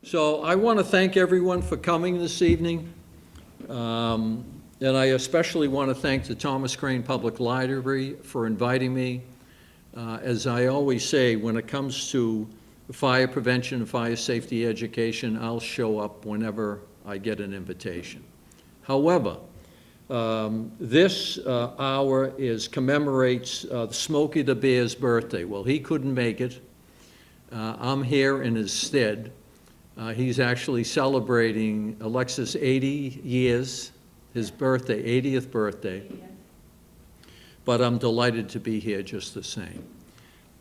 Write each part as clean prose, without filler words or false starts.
So I want to thank everyone for coming this evening. And I especially want to thank the Thomas Crane Public Library for inviting me. As I always say, when it comes to fire prevention and fire safety education, I'll show up whenever I get an invitation. However, this hour commemorates Smokey the Bear's birthday. Well, he couldn't make it. I'm here in his stead. He's actually celebrating Alexis' 80 years, his birthday, 80th birthday. But I'm delighted to be here just the same.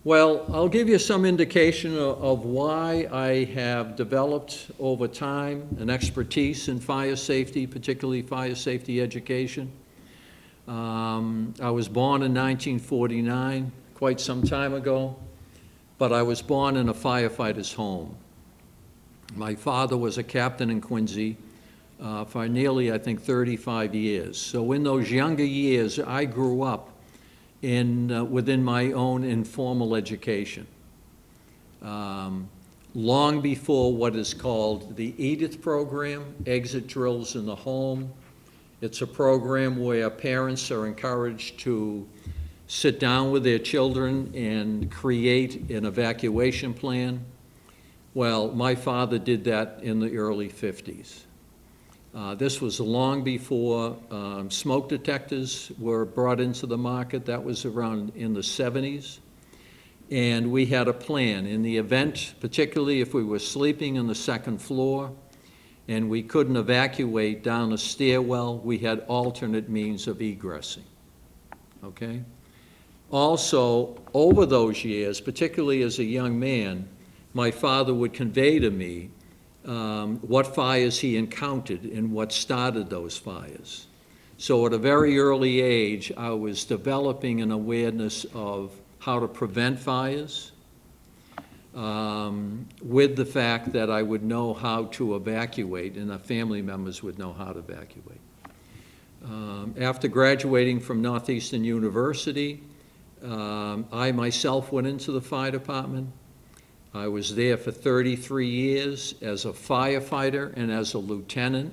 Well, I'll give you some indication of why I have developed over time an expertise in fire safety, particularly fire safety education. I was born in 1949, quite some time ago, but I was born in a firefighter's home. My father was a captain in Quincy for nearly, I think, 35 years. So in those younger years, I grew up within my own informal education. Long before what is called the EDIT program, exit drills in the home. It's a program where parents are encouraged to sit down with their children and create an evacuation plan. Well, my father did that in the early 50s. This was long before smoke detectors were brought into the market. That was around in the 70s. And we had a plan. In the event, particularly if we were sleeping on the second floor and we couldn't evacuate down a stairwell, we had alternate means of egressing. Okay? Also, over those years, particularly as a young man, my father would convey to me what fires he encountered and what started those fires. So at a very early age, I was developing an awareness of how to prevent fires, with the fact that I would know how to evacuate and the family members would know how to evacuate. After graduating from Northeastern University, I myself went into the fire department. I was there for 33 years as a firefighter and as a lieutenant.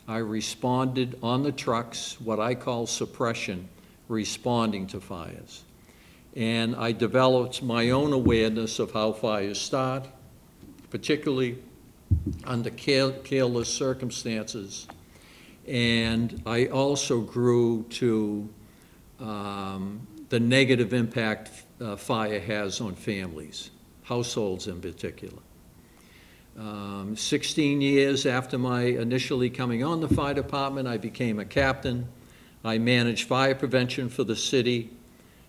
I responded on the trucks, what I call suppression, responding to fires. And I developed my own awareness of how fires start, particularly under careless circumstances. And I also grew to the negative impact fire has on families, households in particular. 16 years after my initially coming on the fire department, I became a captain. I managed fire prevention for the city,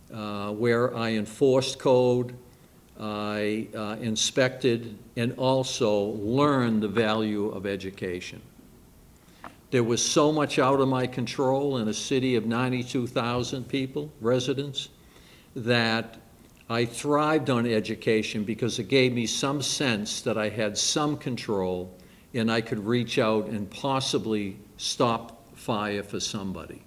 where I enforced code, I inspected, and also learned the value of education. There was so much out of my control in a city of 92,000 people, residents, that I thrived on education because it gave me some sense that I had some control and I could reach out and possibly stop fire for somebody.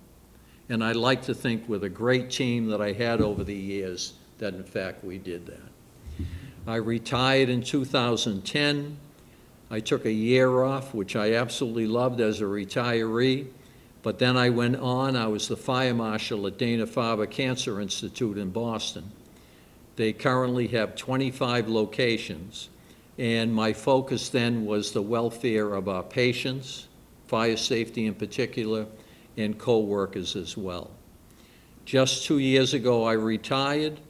And I like to think with a great team that I had over the years that in fact we did that. I retired in 2010. I took a year off, which I absolutely loved as a retiree, but then I went on. I was the fire marshal at Dana-Farber Cancer Institute in Boston. They currently have 25 locations, and my focus then was the welfare of our patients, fire safety in particular, and co-workers as well. Just 2 years ago, I retired.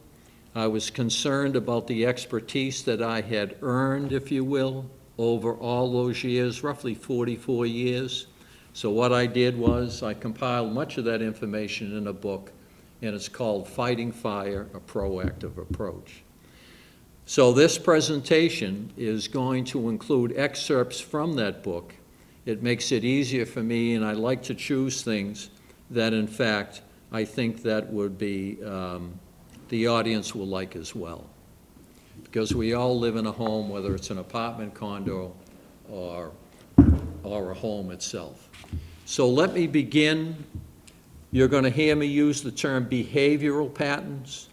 I was concerned about the expertise that I had earned, if you will, over all those years, roughly 44 years. So what I did was I compiled much of that information in a book, and it's called Fighting Fire, A Proactive Approach. So this presentation is going to include excerpts from that book. It makes it easier for me, and I like to choose things that, in fact, I think that would be, the audience will like as well. Because we all live in a home, whether it's an apartment, condo, or a home itself. So let me begin. You're going to hear me use the term behavioral patterns.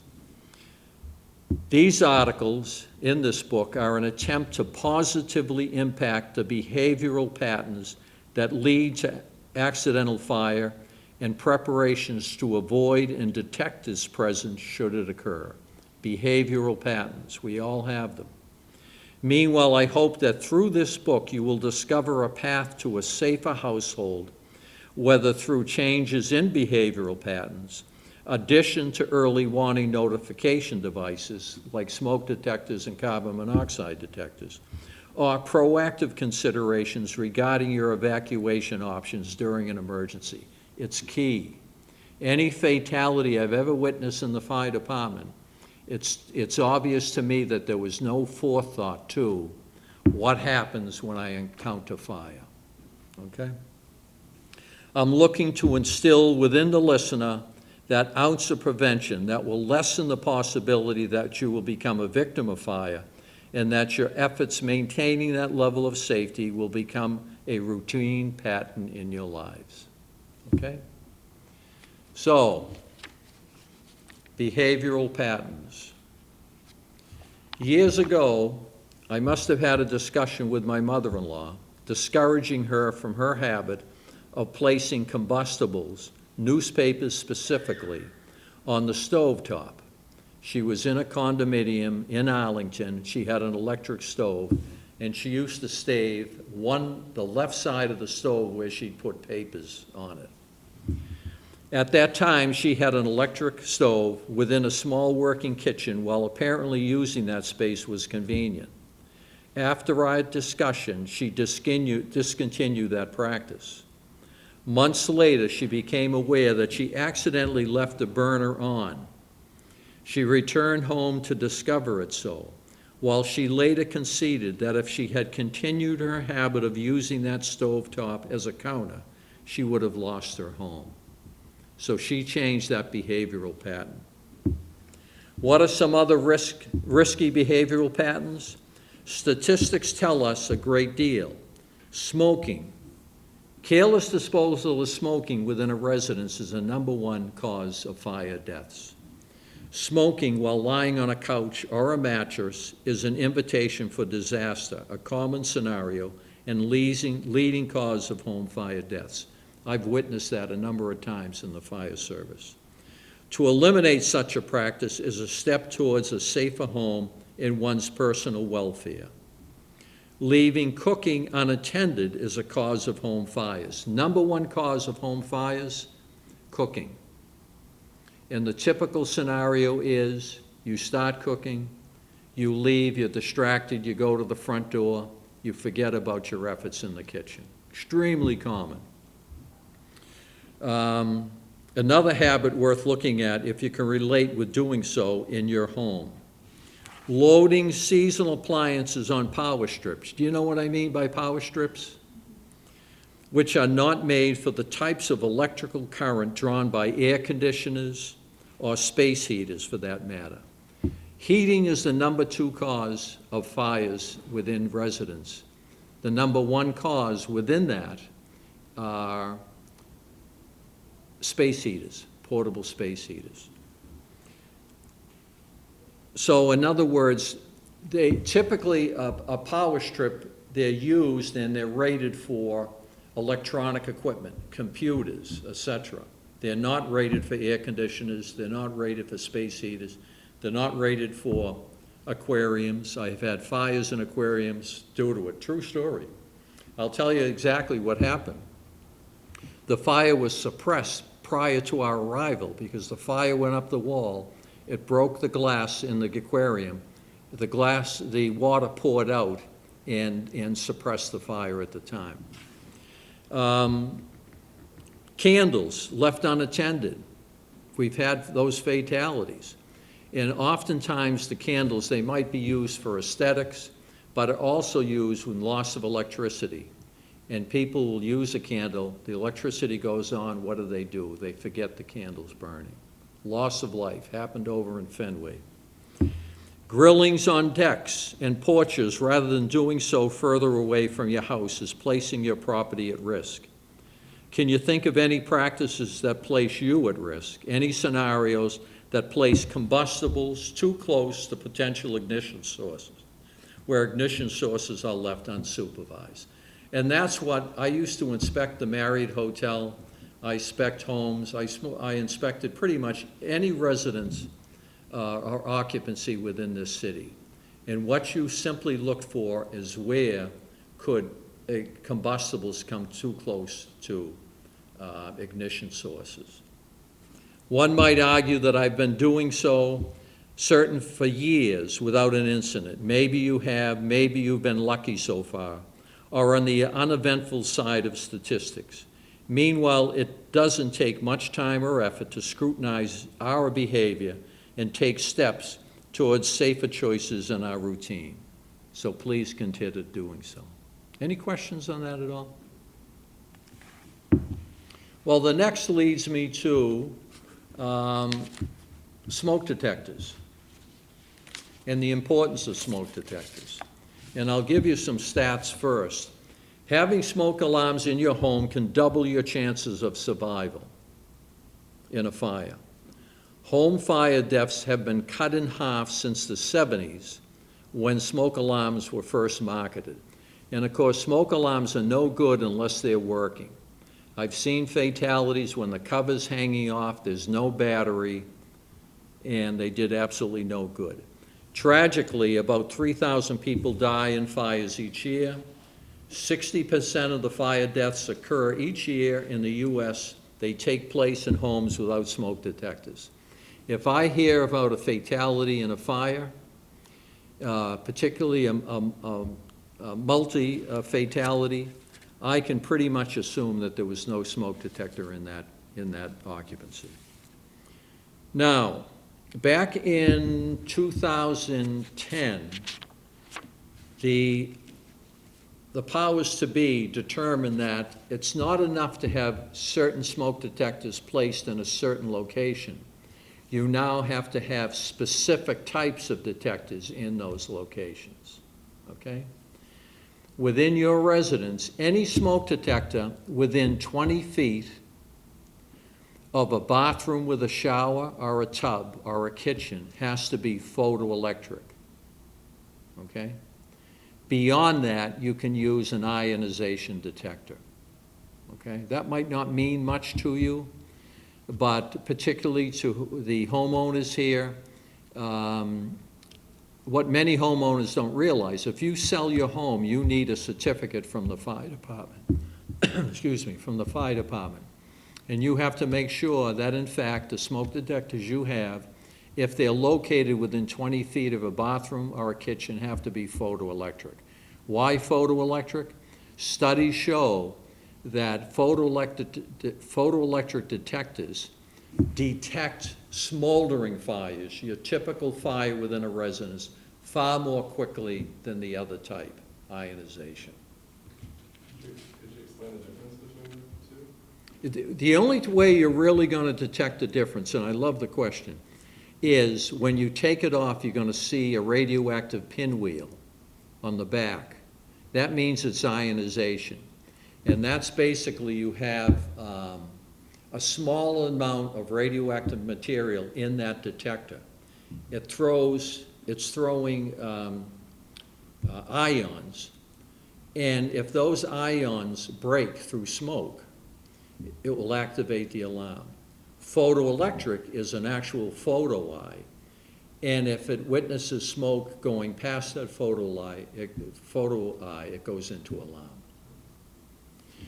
These articles in this book are an attempt to positively impact the behavioral patterns that lead to accidental fire and preparations to avoid and detect its presence should it occur. Behavioral patterns, we all have them. Meanwhile, I hope that through this book you will discover a path to a safer household, whether through changes in behavioral patterns, addition to early warning notification devices like smoke detectors and carbon monoxide detectors, or proactive considerations regarding your evacuation options during an emergency. It's key. Any fatality I've ever witnessed in the fire department, it's obvious to me that there was no forethought to what happens when I encounter fire, okay? I'm looking to instill within the listener that ounce of prevention that will lessen the possibility that you will become a victim of fire, and that your efforts maintaining that level of safety will become a routine pattern in your lives, okay? So, behavioral patterns. Years ago, I must have had a discussion with my mother-in-law, discouraging her from her habit of placing combustibles, newspapers specifically, on the stovetop. She was in a condominium in Arlington. She had an electric stove, and she used to stave the left side of the stove where she'd put papers on it. At that time, she had an electric stove within a small working kitchen, while apparently using that space was convenient. After our discussion, she discontinued that practice. Months later, she became aware that she accidentally left the burner on. She returned home to discover it so, while she later conceded that if she had continued her habit of using that stovetop as a counter, she would have lost her home. So she changed that behavioral pattern. What are some other risky behavioral patterns? Statistics tell us a great deal. Smoking. Careless disposal of smoking within a residence is the #1 cause of fire deaths. Smoking while lying on a couch or a mattress is an invitation for disaster, a common scenario, and leading cause of home fire deaths. I've witnessed that a number of times in the fire service. To eliminate such a practice is a step towards a safer home and one's personal welfare. Leaving cooking unattended is a cause of home fires. #1 cause of home fires, cooking. And the typical scenario is you start cooking, you leave, you're distracted, you go to the front door, you forget about your efforts in the kitchen. Extremely common. Another habit worth looking at, if you can relate with doing so in your home. Loading seasonal appliances on power strips. Do you know what I mean by power strips? Which are not made for the types of electrical current drawn by air conditioners or space heaters for that matter. Heating is the #2 cause of fires within residents. The #1 cause within that are space heaters, portable space heaters. So in other words, they typically, a power strip, they're used and they're rated for electronic equipment, computers, etc. They're not rated for air conditioners, they're not rated for space heaters, they're not rated for aquariums. I've had fires in aquariums due to it. True story. I'll tell you exactly what happened. The fire was suppressed prior to our arrival because the fire went up the wall. It broke the glass in the aquarium. The water poured out and suppressed the fire at the time. Candles left unattended. We've had those fatalities. And oftentimes the candles, they might be used for aesthetics, but are also used with loss of electricity. And people will use a candle, the electricity goes on, what do? They forget the candle's burning. Loss of life happened over in Fenway. Grillings on decks and porches rather than doing so further away from your house is placing your property at risk. Can you think of any practices that place you at risk? Any scenarios that place combustibles too close to potential ignition sources, where ignition sources are left unsupervised. And that's what, I used to inspect the Marriott Hotel, I inspect homes, I inspected pretty much any residence or occupancy within this city. And what you simply look for is where could combustibles come too close to ignition sources. One might argue that I've been doing so certain for years without an incident. Maybe you have, maybe you've been lucky so far, or on the uneventful side of statistics. Meanwhile, it doesn't take much time or effort to scrutinize our behavior and take steps towards safer choices in our routine. So please consider doing so. Any questions on that at all? Well, the next leads me to smoke detectors and the importance of smoke detectors. And I'll give you some stats first. Having smoke alarms in your home can double your chances of survival in a fire. Home fire deaths have been cut in half since the 70s when smoke alarms were first marketed. And of course, smoke alarms are no good unless they're working. I've seen fatalities when the cover's hanging off, there's no battery, and they did absolutely no good. Tragically, about 3,000 people die in fires each year. 60% of the fire deaths occur each year in the US. They take place in homes without smoke detectors. If I hear about a fatality in a fire, particularly a multi-fatality, I can pretty much assume that there was no smoke detector in that occupancy. Now, back in 2010, the powers to be determined that it's not enough to have certain smoke detectors placed in a certain location. You now have to have specific types of detectors in those locations, okay? Within your residence, any smoke detector within 20 feet of a bathroom with a shower or a tub or a kitchen has to be photoelectric, okay? Beyond that, you can use an ionization detector, okay? That might not mean much to you, but particularly to the homeowners here, what many homeowners don't realize, if you sell your home, you need a certificate from the fire department, excuse me, from the fire department. And you have to make sure that, in fact, the smoke detectors you have, if they're located within 20 feet of a bathroom or a kitchen, have to be photoelectric. Why photoelectric? Studies show that photoelectric detectors detect smoldering fires, your typical fire within a residence, far more quickly than the other type, ionization. Could you explain the difference between the two? The only way you're really going to detect the difference, and I love the question, is when you take it off, you're going to see a radioactive pinwheel on the back. That means it's ionization. And that's basically you have a small amount of radioactive material in that detector. It's throwing ions, and if those ions break through smoke, it will activate the alarm. Photoelectric is an actual photo eye, and if it witnesses smoke going past that photo eye, it goes into alarm.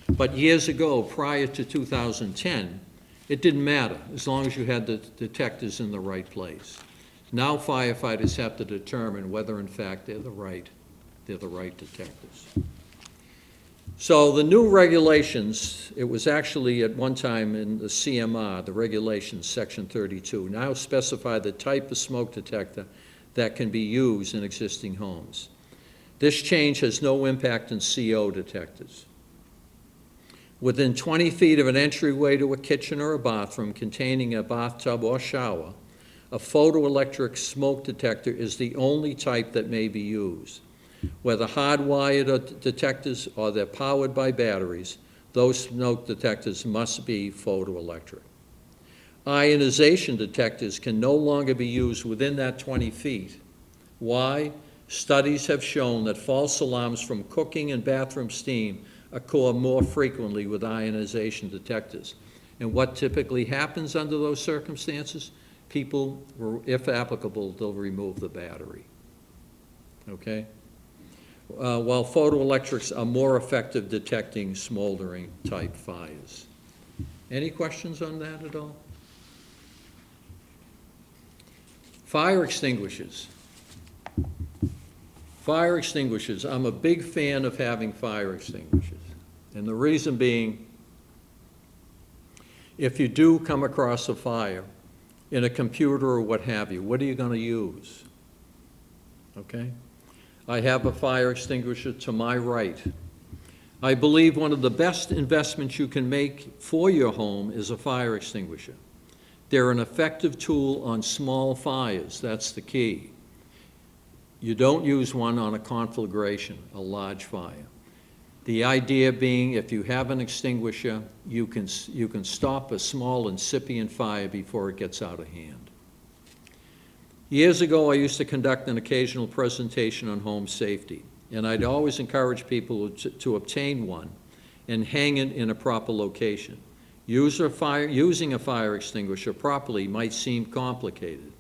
But years ago, prior to 2010, it didn't matter as long as you had the detectors in the right place. Now firefighters have to determine whether in fact they're the right detectors. So the new regulations, it was actually at one time in the CMR, the regulations, section 32, now specify the type of smoke detector that can be used in existing homes. This change has no impact on CO detectors. Within 20 feet of an entryway to a kitchen or a bathroom containing a bathtub or shower, a photoelectric smoke detector is the only type that may be used. Whether hardwired detectors or they're powered by batteries, those smoke detectors must be photoelectric. ionization detectors can no longer be used within that 20 feet. Why? Studies have shown that false alarms from cooking and bathroom steam occur more frequently with ionization detectors. And what typically happens under those circumstances? People, if applicable, they'll remove the battery. Okay? While photoelectrics are more effective detecting smoldering type fires. Any questions on that at all? Fire extinguishers. Fire extinguishers. I'm a big fan of having fire extinguishers. And the reason being, if you do come across a fire in a computer or what have you, what are you going to use? Okay? I have a fire extinguisher to my right. I believe one of the best investments you can make for your home is a fire extinguisher. They're an effective tool on small fires. That's the key. You don't use one on a conflagration, a large fire. The idea being, if you have an extinguisher, you can stop a small incipient fire before it gets out of hand. Years ago, I used to conduct an occasional presentation on home safety, and I'd always encourage people to obtain one and hang it in a proper location. Using a fire extinguisher properly might seem complicated,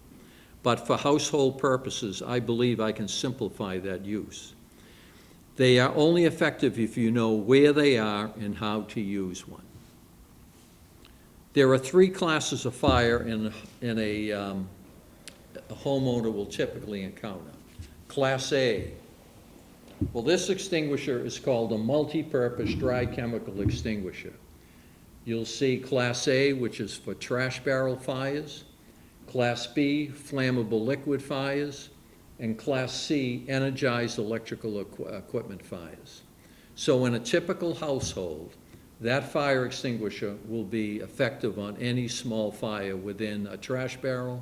but for household purposes, I believe I can simplify that use. They are only effective if you know where they are and how to use one. There are 3 classes of fire a homeowner will typically encounter. Class A. Well, this extinguisher is called a multi-purpose dry chemical extinguisher. You'll see Class A, which is for trash barrel fires, Class B, flammable liquid fires, and Class C, energized electrical equipment fires. So in a typical household, that fire extinguisher will be effective on any small fire within a trash barrel,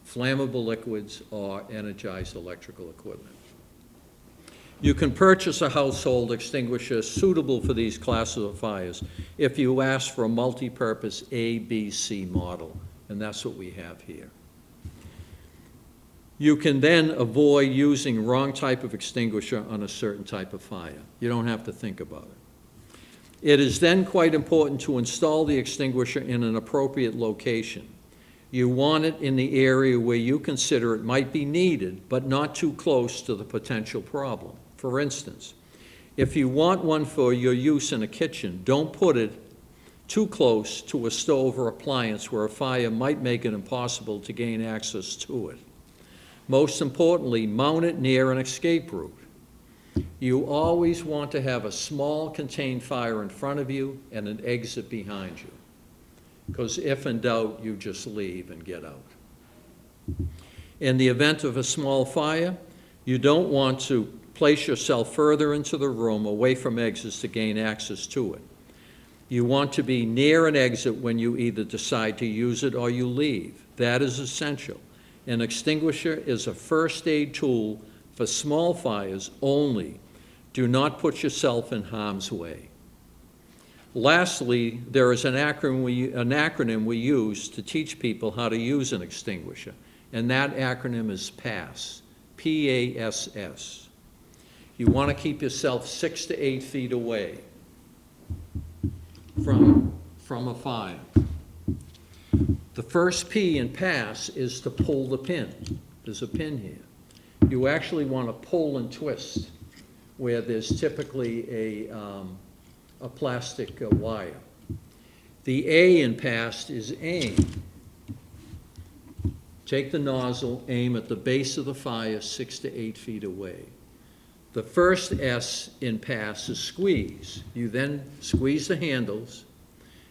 flammable liquids, or energized electrical equipment. You can purchase a household extinguisher suitable for these classes of fires if you ask for a multi-purpose A, B, C model, and that's what we have here. You can then avoid using wrong type of extinguisher on a certain type of fire. You don't have to think about it. It is then quite important to install the extinguisher in an appropriate location. You want it in the area where you consider it might be needed, but not too close to the potential problem. For instance, if you want one for your use in a kitchen, don't put it too close to a stove or appliance where a fire might make it impossible to gain access to it. Most importantly, mount it near an escape route. You always want to have a small contained fire in front of you and an exit behind you, because if in doubt, you just leave and get out. In the event of a small fire, you don't want to place yourself further into the room away from exits to gain access to it. You want to be near an exit when you either decide to use it or you leave. That is essential. An extinguisher is a first aid tool for small fires only. Do not put yourself in harm's way. Lastly, there is an acronym we use to teach people how to use an extinguisher, and that acronym is PASS, P-A-S-S. You want to keep yourself 6 to 8 feet away from a fire. The first P in PASS is to pull the pin. There's a pin here. You actually want to pull and twist where there's typically a plastic wire. The A in PASS is aim. Take the nozzle, aim at the base of the fire 6 to 8 feet away. The first S in PASS is squeeze. You then squeeze the handles,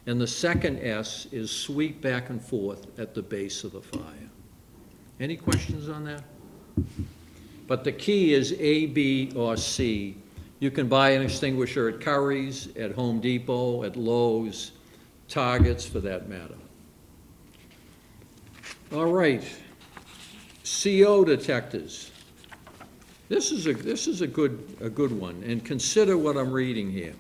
and the second S is sweep back and forth at the base of the fire. Any questions on that? But the key is A, B, or C. You can buy an extinguisher at Curry's, at Home Depot, at Lowe's, Target's for that matter. All right, CO detectors. This is a good one, and consider what I'm reading here.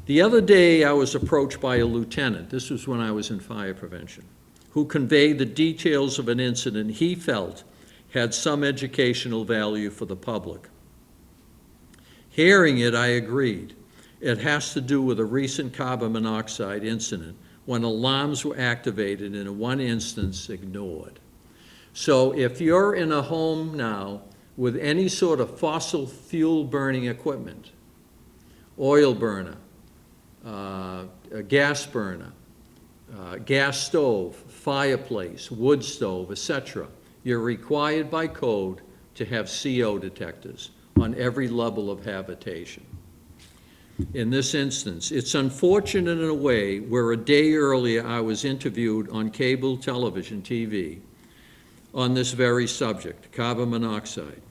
The other day, I was approached by a lieutenant, this was when I was in fire prevention, who conveyed the details of an incident he felt had some educational value for the public. Hearing it, I agreed. It has to do with a recent carbon monoxide incident when alarms were activated and in one instance ignored. So if you're in a home now with any sort of fossil fuel burning equipment, oil burner, a gas burner, gas stove, fireplace, wood stove, etc., you're required by code to have CO detectors on every level of habitation. In this instance, it's unfortunate in a way where a day earlier I was interviewed on cable television, TV, on this very subject, carbon monoxide.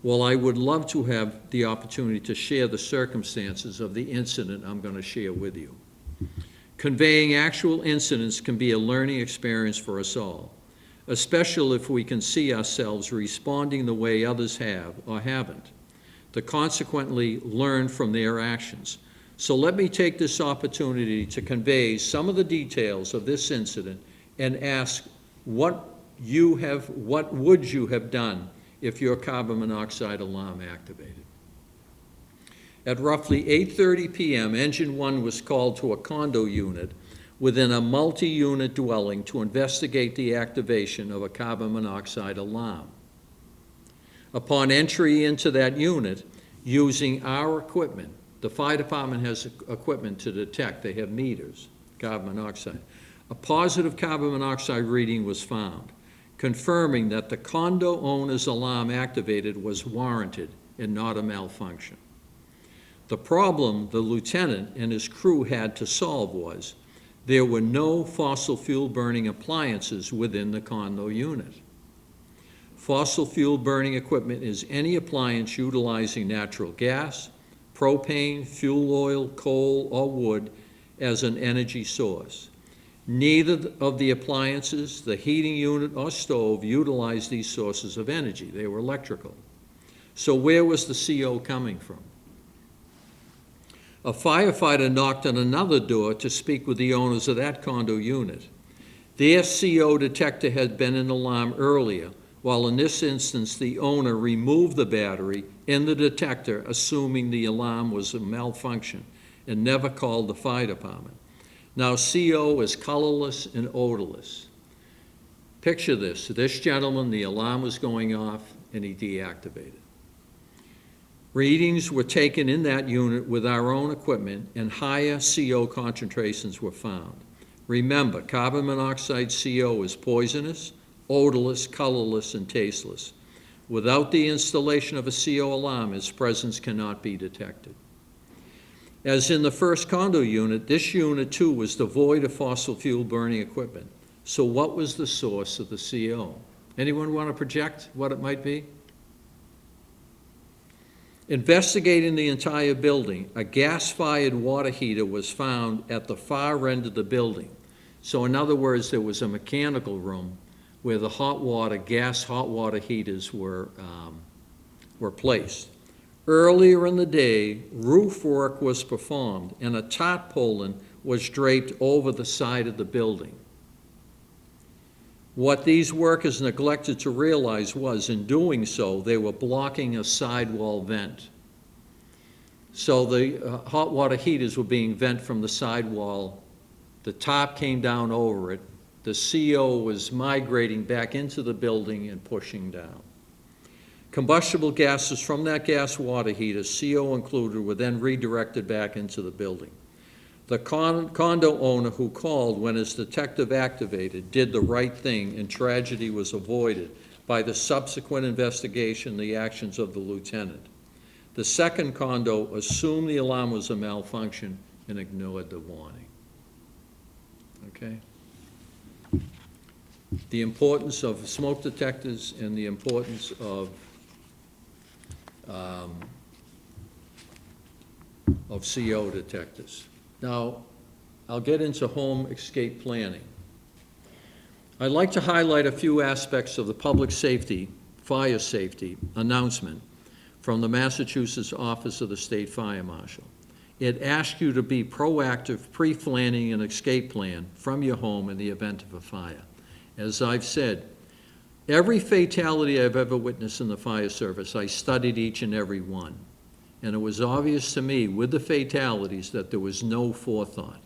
Well, I would love to have the opportunity to share the circumstances of the incident I'm going to share with you. Conveying actual incidents can be a learning experience for us all, especially if we can see ourselves responding the way others have or haven't, to consequently learn from their actions. So let me take this opportunity to convey some of the details of this incident and ask what would you have done if your carbon monoxide alarm activated? At roughly 8:30 p.m., Engine 1 was called to a condo unit within a multi-unit dwelling to investigate the activation of a carbon monoxide alarm. Upon entry into that unit, using our equipment, the fire department has equipment to detect, they have meters, carbon monoxide. A positive carbon monoxide reading was found, confirming that the condo owner's alarm activated was warranted and not a malfunction. The problem the lieutenant and his crew had to solve was there were no fossil fuel burning appliances within the condo unit. Fossil fuel burning equipment is any appliance utilizing natural gas, propane, fuel oil, coal, or wood as an energy source. Neither of the appliances, the heating unit or stove, utilized these sources of energy. They were electrical. So where was the CO coming from? A firefighter knocked on another door to speak with the owners of that condo unit. Their CO detector had been an alarm earlier, while in this instance the owner removed the battery in the detector, assuming the alarm was a malfunction, and never called the fire department. Now CO is colorless and odorless. Picture this. This gentleman, the alarm was going off and he deactivated. Readings were taken in that unit with our own equipment and higher CO concentrations were found. Remember, carbon monoxide CO is poisonous, odorless, colorless, and tasteless. Without the installation of a CO alarm, its presence cannot be detected. As in the first condo unit, this unit too was devoid of fossil fuel burning equipment. So what was the source of the CO? Anyone want to project what it might be? Investigating the entire building, a gas-fired water heater was found at the far end of the building. So in other words, there was a mechanical room where the hot water heaters were placed. Earlier in the day, roof work was performed and a tarpaulin was draped over the side of the building. What these workers neglected to realize was, in doing so, they were blocking a sidewall vent. So the hot water heaters were being vent from the sidewall. The top came down over it. The CO was migrating back into the building and pushing down. Combustible gases from that gas water heater, CO included, were then redirected back into the building. The condo owner who called when his detective activated did the right thing, and tragedy was avoided by the subsequent investigation, the actions of the lieutenant. The second condo assumed the alarm was a malfunction and ignored the warning. Okay? The importance of smoke detectors and the importance of CO detectors. Now, I'll get into home escape planning. I'd like to highlight a few aspects of the public safety, fire safety announcement from the Massachusetts Office of the State Fire Marshal. It asks you to be proactive, pre-planning an escape plan from your home in the event of a fire. As I've said, every fatality I've ever witnessed in the fire service, I studied each and every one. And it was obvious to me with the fatalities that there was no forethought.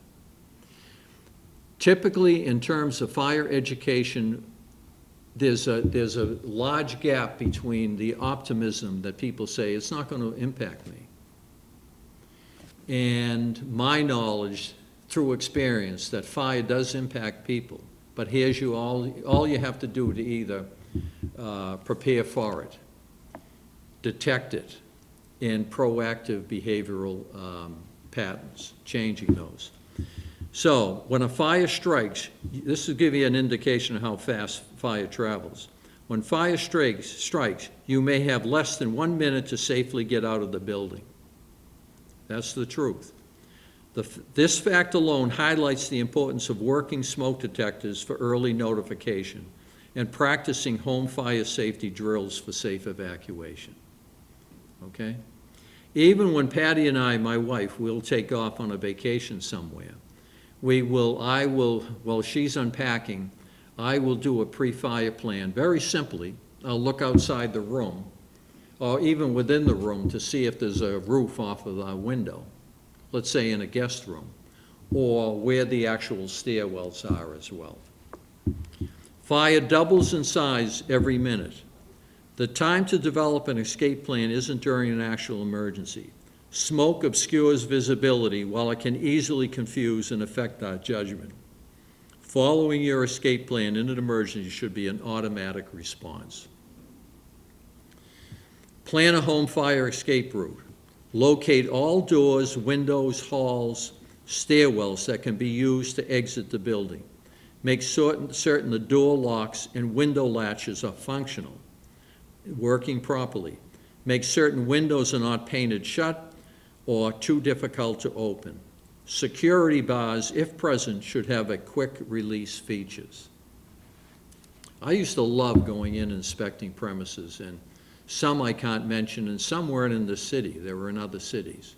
Typically, in terms of fire education, there's a large gap between the optimism that people say, it's not going to impact me, and my knowledge through experience that fire does impact people. But here's all you have to do to either prepare for it, detect it, and proactive behavioral patterns, changing those. So when a fire strikes, this will give you an indication of how fast fire travels. When fire strikes, you may have less than 1 minute to safely get out of the building. That's the truth. This fact alone highlights the importance of working smoke detectors for early notification and practicing home fire safety drills for safe evacuation. Okay? Even when Patty and I, my wife, will take off on a vacation somewhere, while she's unpacking, I will do a pre-fire plan. Very simply, I'll look outside the room, or even within the room, to see if there's a roof off of the window, let's say in a guest room, or where the actual stairwells are as well. Fire doubles in size every minute. The time to develop an escape plan isn't during an actual emergency. Smoke obscures visibility while it can easily confuse and affect our judgment. Following your escape plan in an emergency should be an automatic response. Plan a home fire escape route. Locate all doors, windows, halls, stairwells that can be used to exit the building. Make certain the door locks and window latches are functional, working properly. Make certain windows are not painted shut or too difficult to open. Security bars, if present, should have a quick release features. I used to love going in and inspecting premises, and some I can't mention, and some weren't in the city. They were in other cities.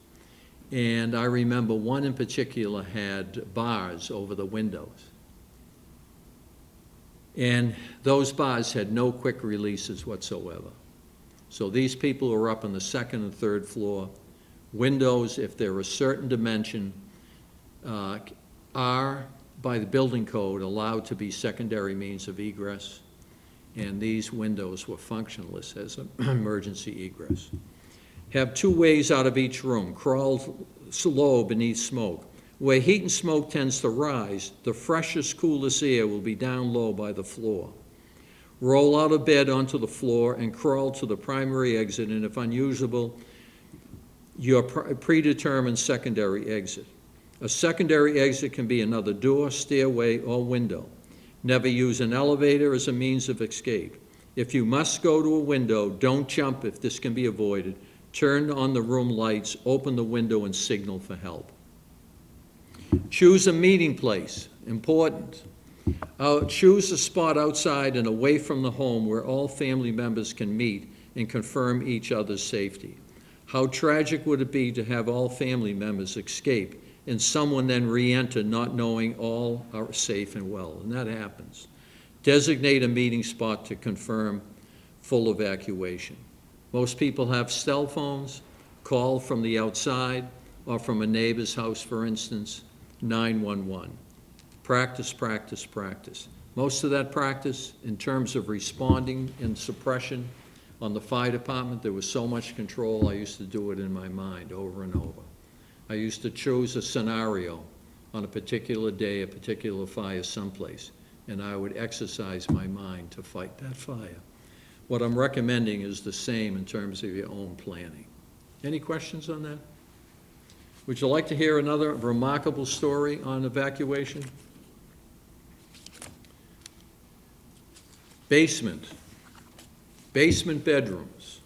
And I remember one in particular had bars over the windows. And those bars had no quick releases whatsoever. So these people were up on the second and third floor. Windows, if they're a certain dimension, are, by the building code, allowed to be secondary means of egress. And these windows were functionless as an emergency egress. Have 2 ways out of each room. Crawl low beneath smoke. Where heat and smoke tends to rise, the freshest, coolest air will be down low by the floor. Roll out of bed onto the floor and crawl to the primary exit, and if unusable, your predetermined secondary exit. A secondary exit can be another door, stairway, or window. Never use an elevator as a means of escape. If you must go to a window, don't jump if this can be avoided. Turn on the room lights, open the window, and signal for help. Choose a meeting place, important. Choose a spot outside and away from the home where all family members can meet and confirm each other's safety. How tragic would it be to have all family members escape and someone then re-enter not knowing all are safe and well? And that happens. Designate a meeting spot to confirm full evacuation. Most people have cell phones. Call from the outside or from a neighbor's house, for instance, 911. Practice, practice, practice. Most of that practice, in terms of responding and suppression on the fire department, there was so much control, I used to do it in my mind over and over. I used to choose a scenario on a particular day, a particular fire someplace, and I would exercise my mind to fight that fire. What I'm recommending is the same in terms of your own planning. Any questions on that? Would you like to hear another remarkable story on evacuation? Basement bedrooms.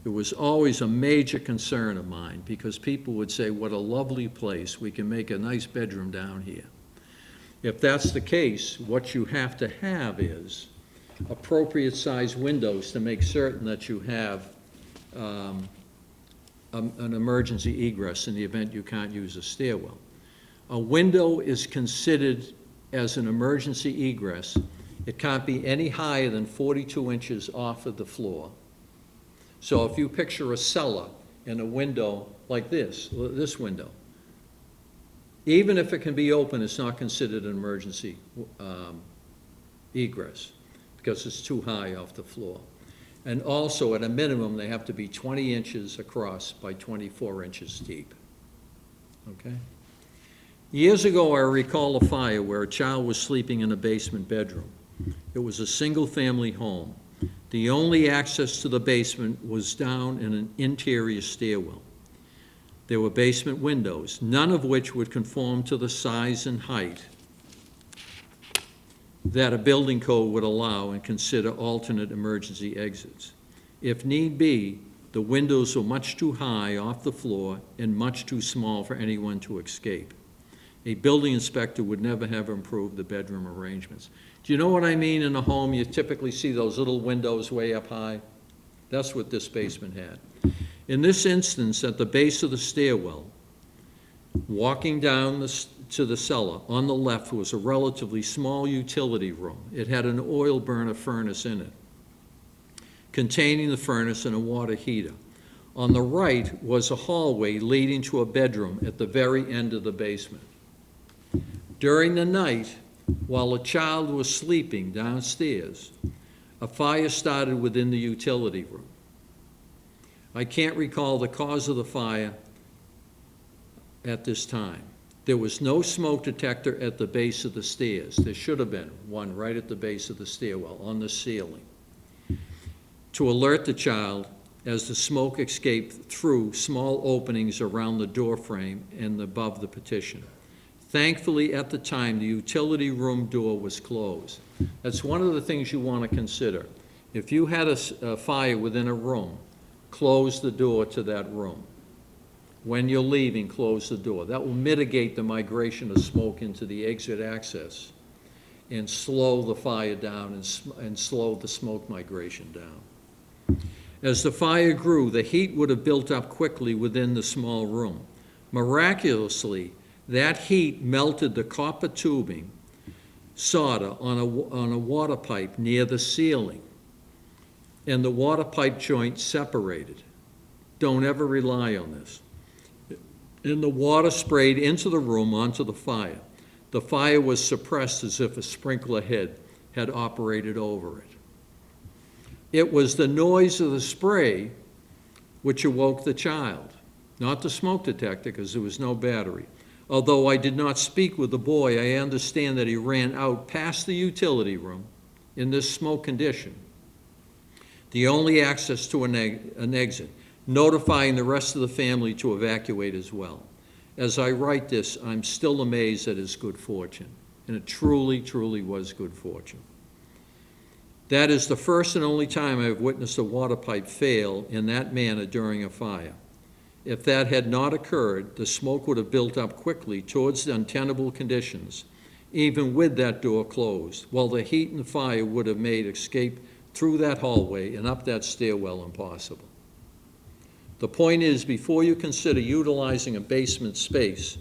It was always a major concern of mine because people would say, what a lovely place, we can make a nice bedroom down here. If that's the case, what you have to have is appropriate size windows to make certain that you have an emergency egress in the event you can't use a stairwell. A window is considered as an emergency egress. It can't be any higher than 42 inches off of the floor. So if you picture a cellar and a window like this window, even if it can be open, it's not considered an emergency egress because it's too high off the floor. And also, at a minimum, they have to be 20 inches across by 24 inches deep. Okay? Years ago, I recall a fire where a child was sleeping in a basement bedroom. It was a single-family home. The only access to the basement was down in an interior stairwell. There were basement windows, none of which would conform to the size and height that a building code would allow and consider alternate emergency exits. If need be, the windows were much too high off the floor and much too small for anyone to escape. A building inspector would never have improved the bedroom arrangements. Do you know what I mean? In a home, you typically see those little windows way up high. That's what this basement had. In this instance, at the base of the stairwell, walking down to the cellar, on the left was a relatively small utility room. It had an oil burner furnace in it, containing the furnace and a water heater. On the right was a hallway leading to a bedroom at the very end of the basement. During the night, while a child was sleeping downstairs, a fire started within the utility room. I can't recall the cause of the fire at this time. There was no smoke detector at the base of the stairs. There should have been one right at the base of the stairwell on the ceiling to alert the child as the smoke escaped through small openings around the door frame and above the partition. Thankfully, at the time, the utility room door was closed. That's one of the things you want to consider. If you had a fire within a room, close the door to that room. When you're leaving, close the door. That will mitigate the migration of smoke into the exit access and slow the fire down and slow the smoke migration down. As the fire grew, the heat would have built up quickly within the small room. Miraculously, that heat melted the copper tubing solder on a water pipe near the ceiling, and the water pipe joint separated. Don't ever rely on this. And the water sprayed into the room onto the fire. The fire was suppressed as if a sprinkler head had operated over it. It was the noise of the spray which awoke the child, not the smoke detector, because there was no battery. Although I did not speak with the boy, I understand that he ran out past the utility room in this smoke condition, the only access to an exit, notifying the rest of the family to evacuate as well. As I write this, I'm still amazed at his good fortune, and it truly, truly was good fortune. That is the first and only time I have witnessed a water pipe fail in that manner during a fire. If that had not occurred, the smoke would have built up quickly towards the untenable conditions, even with that door closed, while the heat and fire would have made escape through that hallway and up that stairwell impossible. The point is, before you consider utilizing a basement space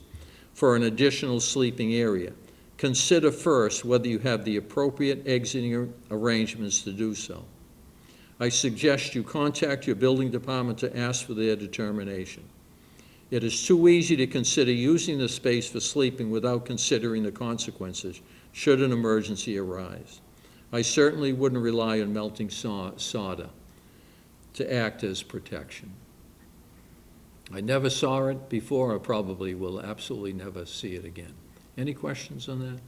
for an additional sleeping area, consider first whether you have the appropriate exiting arrangements to do so. I suggest you contact your building department to ask for their determination. It is too easy to consider using the space for sleeping without considering the consequences should an emergency arise. I certainly wouldn't rely on melting solder to act as protection. I never saw it before. I probably will absolutely never see it again. Any questions on that?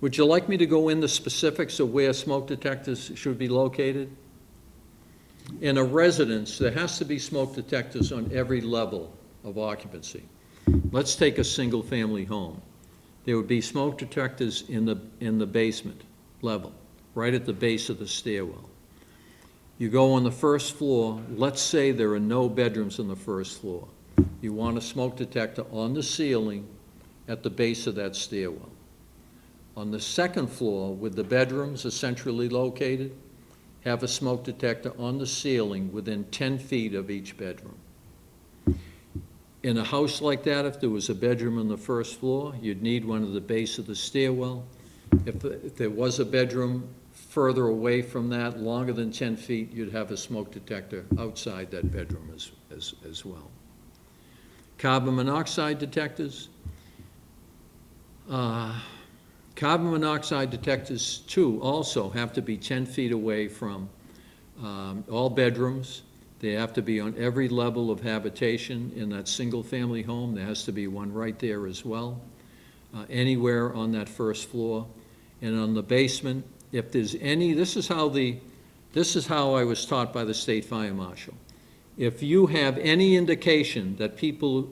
Would you like me to go into specifics of where smoke detectors should be located? In a residence, there has to be smoke detectors on every level of occupancy. Let's take a single-family home. There would be smoke detectors in the basement level, right at the base of the stairwell. You go on the first floor. Let's say there are no bedrooms on the first floor. You want a smoke detector on the ceiling at the base of that stairwell. On the second floor, with the bedrooms centrally located, have a smoke detector on the ceiling within 10 feet of each bedroom. In a house like that, if there was a bedroom on the first floor, you'd need one at the base of the stairwell. If there was a bedroom further away from that, longer than 10 feet, you'd have a smoke detector outside that bedroom as well. Carbon monoxide detectors. Carbon monoxide detectors, too, also have to be 10 feet away from all bedrooms. They have to be on every level of habitation in that single-family home. There has to be one right there as well, anywhere on that first floor. And on the basement, if there's any, this is how I was taught by the state fire marshal. If you have any indication that people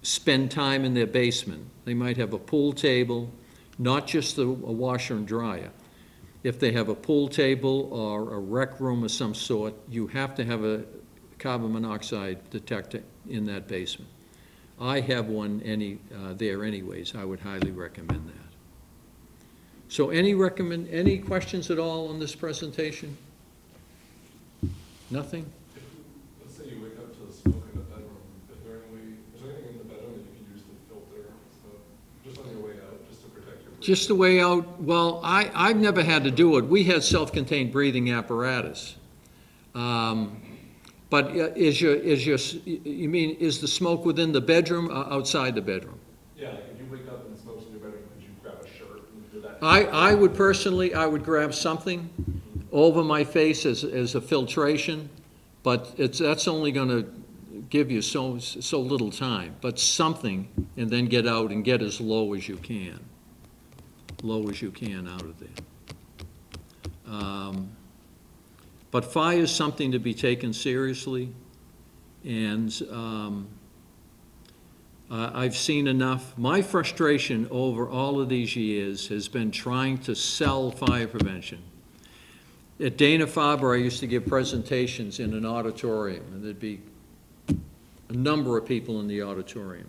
spend time in their basement, they might have a pool table, not just a washer and dryer. If they have a pool table or a rec room of some sort, you have to have a carbon monoxide detector in that basement. I have one there anyways. I would highly recommend that. So any questions at all on this presentation? Nothing? Let's say you wake up to the smoke in the bedroom, is there anything in the bedroom that you can use to filter stuff, just on your way out, just to protect your breathing? Just the way out, well, I've never had to do it. We had self-contained breathing apparatus. But is the smoke within the bedroom or outside the bedroom? Yeah, like if you wake up and the smoke's in your bedroom, could you grab a shirt and do that? I would personally, I would grab something over my face as a filtration, but that's only gonna give you so little time, but something, and then get out and get as low as you can. Low as you can out of there. But fire is something to be taken seriously, and I've seen enough. My frustration over all of these years has been trying to sell fire prevention. At Dana-Farber, I used to give presentations in an auditorium, and there'd be a number of people in the auditorium.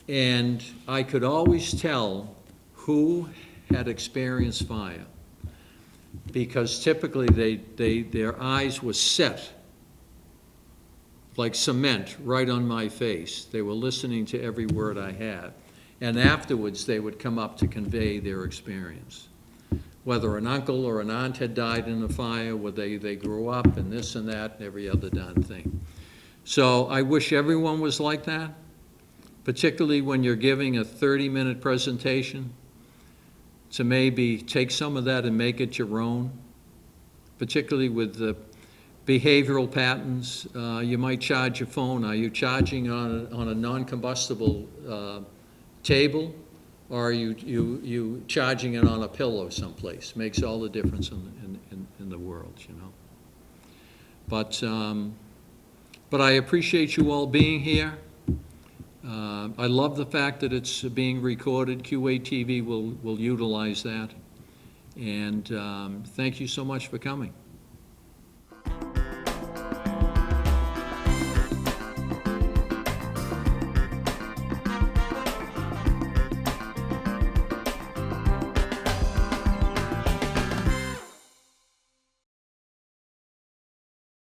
And I could always tell who had experienced fire, because typically their eyes were set like cement right on my face. They were listening to every word I had. And afterwards, they would come up to convey their experience. Whether an uncle or an aunt had died in a fire, whether they grew up and this and that and every other darn thing. So I wish everyone was like that, particularly when you're giving a 30-minute presentation, to maybe take some of that and make it your own, particularly with the behavioral patterns. You might charge your phone. Are you charging on a non-combustible table, or are you charging it on a pillow someplace? Makes all the difference in the world, you know. But I appreciate you all being here. I love the fact that it's being recorded. QATV will utilize that. And thank you so much for coming.